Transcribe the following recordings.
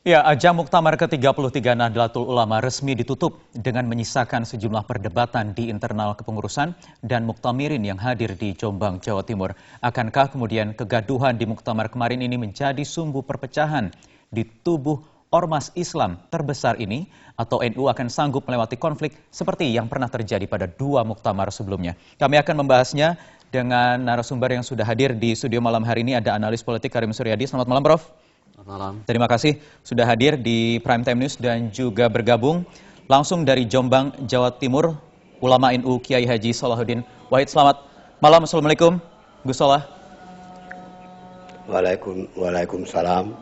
Ya, ajang Muktamar ke-33 Nahdlatul Ulama resmi ditutup dengan menyisakan sejumlah perdebatan di internal kepengurusan dan muktamirin yang hadir di Jombang, Jawa Timur. Akankah kemudian kegaduhan di Muktamar kemarin ini menjadi sumbu perpecahan di tubuh ormas Islam terbesar ini, atau NU akan sanggup melewati konflik seperti yang pernah terjadi pada dua Muktamar sebelumnya? Kami akan membahasnya dengan narasumber yang sudah hadir di studio malam hari ini. Ada analis politik Karim Suryadi. Selamat malam, Prof. Malam. Terima kasih sudah hadir di Prime Time News dan juga bergabung langsung dari Jombang, Jawa Timur, Ulama NU Kiai Haji Salahuddin Wahid. Selamat malam, Assalamualaikum, Gus Solah. Waalaikumsalam.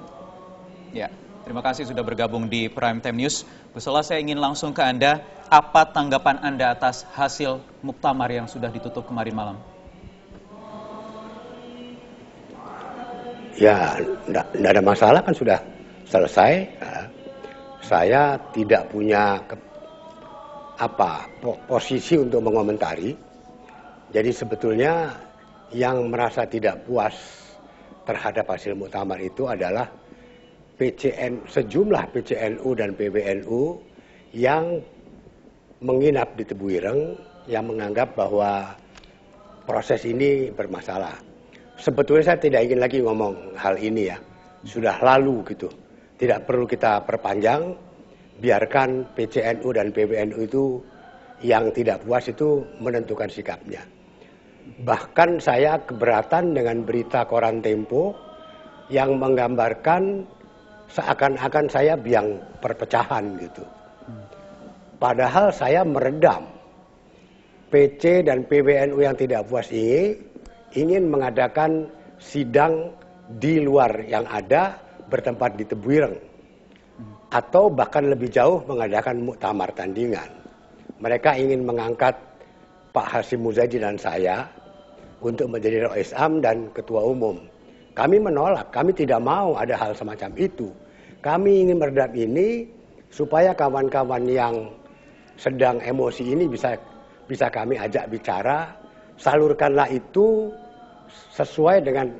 Ya, terima kasih sudah bergabung di Prime Time News. Gus Solah, saya ingin langsung ke Anda. Apa tanggapan Anda atas hasil muktamar yang sudah ditutup kemarin malam? Ya, enggak ada masalah, kan sudah selesai. Saya tidak punya posisi untuk mengomentari. Jadi sebetulnya yang merasa tidak puas terhadap hasil muktamar itu adalah sejumlah PCNU dan PBNU yang menginap di Tebu Ireng, yang menganggap bahwa proses ini bermasalah. Sebetulnya saya tidak ingin lagi ngomong hal ini ya. Sudah lalu gitu. Tidak perlu kita perpanjang. Biarkan PCNU dan PBNU itu yang tidak puas itu menentukan sikapnya. Bahkan saya keberatan dengan berita koran Tempo yang menggambarkan seakan-akan saya biang perpecahan gitu. Padahal saya meredam PC dan PBNU yang tidak puas ini ingin mengadakan sidang di luar yang ada bertempat di Tebu Ireng, atau bahkan lebih jauh mengadakan muktamar tandingan. Mereka ingin mengangkat Pak Hasyim Muzadi dan saya untuk menjadi Rois Am dan Ketua Umum. Kami menolak, kami tidak mau ada hal semacam itu. Kami ingin meredam ini supaya kawan-kawan yang sedang emosi ini bisa kami ajak bicara. Salurkanlah itu sesuai dengan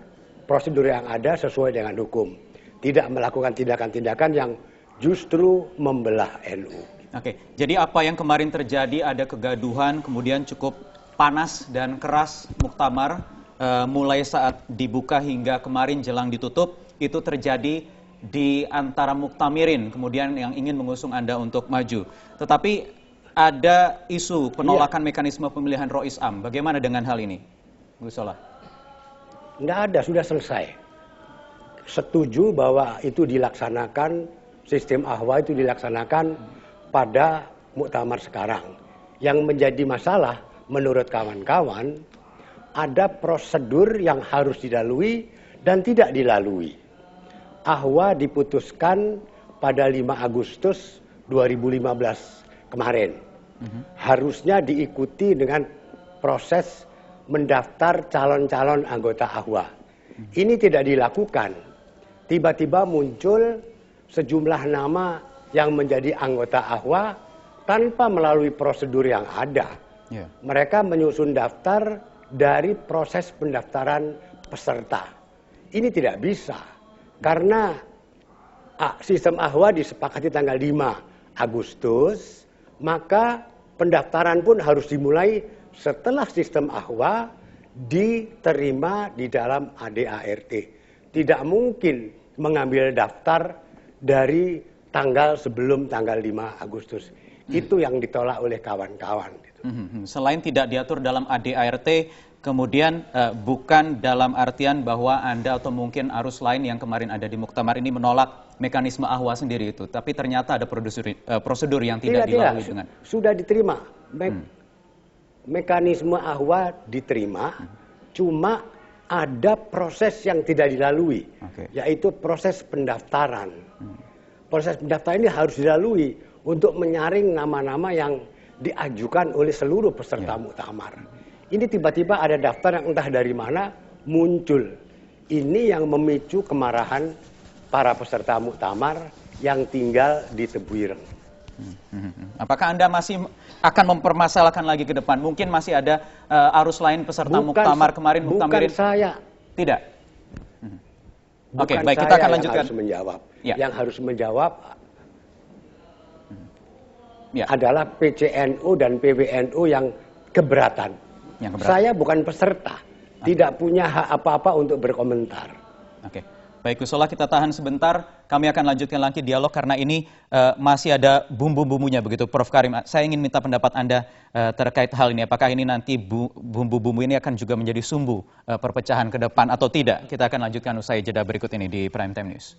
prosedur yang ada, sesuai dengan hukum. Tidak melakukan tindakan-tindakan yang justru membelah NU. Oke, jadi apa yang kemarin terjadi, ada kegaduhan, kemudian cukup panas dan keras muktamar, mulai saat dibuka hingga kemarin jelang ditutup, itu terjadi di antara muktamirin, kemudian yang ingin mengusung Anda untuk maju. Tetapi ada isu penolakan mekanisme pemilihan Rois Am. Bagaimana dengan hal ini, Gus Solah? Tidak ada, sudah selesai. Setuju bahwa itu dilaksanakan, sistem ahwa itu dilaksanakan pada muktamar sekarang. Yang menjadi masalah menurut kawan-kawan, ada prosedur yang harus dilalui dan tidak dilalui. Ahwa diputuskan pada 5 Agustus 2015 kemarin. Harusnya diikuti dengan proses mendaftar calon-calon anggota ahwa. Ini tidak dilakukan. Tiba-tiba muncul sejumlah nama yang menjadi anggota ahwa tanpa melalui prosedur yang ada. Mereka menyusun daftar dari proses pendaftaran peserta. Ini tidak bisa. Karena sistem ahwa disepakati tanggal 5 Agustus, maka pendaftaran pun harus dimulai setelah sistem ahwa diterima di dalam ADART. Tidak mungkin mengambil daftar dari tanggal sebelum tanggal 5 Agustus. Itu yang ditolak oleh kawan-kawan. Selain tidak diatur dalam ADART, kemudian bukan dalam artian bahwa Anda atau mungkin arus lain yang kemarin ada di muktamar ini menolak mekanisme ahwa sendiri itu. Tapi ternyata ada prosedur yang tidak dilalui dengan. Sudah diterima. Mekanisme ahwa diterima, cuma ada proses yang tidak dilalui, yaitu proses pendaftaran. Proses pendaftaran ini harus dilalui untuk menyaring nama-nama yang diajukan oleh seluruh peserta muktamar. Ini tiba-tiba ada daftar yang entah dari mana muncul. Ini yang memicu kemarahan para peserta muktamar yang tinggal di Tebu Ireng. Apakah Anda masih akan mempermasalahkan lagi ke depan? Mungkin masih ada arus lain peserta muktamar kemarin, muktamirin? Bukan saya. Tidak? Bukan baik, kita saya akan yang lanjutkan. harus menjawab. Ya. Yang harus menjawab Ya. adalah PCNU dan PBNU yang keberatan. Saya bukan peserta, tidak punya hak apa-apa untuk berkomentar. Oke, baik Gus Solah, kita tahan sebentar. Kami akan lanjutkan lagi dialog karena ini masih ada bumbu-bumbunya begitu, Prof. Karim. Saya ingin minta pendapat Anda terkait hal ini. Apakah ini nanti bumbu-bumbu ini akan juga menjadi sumbu perpecahan ke depan atau tidak? Kita akan lanjutkan usai jeda berikut ini di Prime Time News.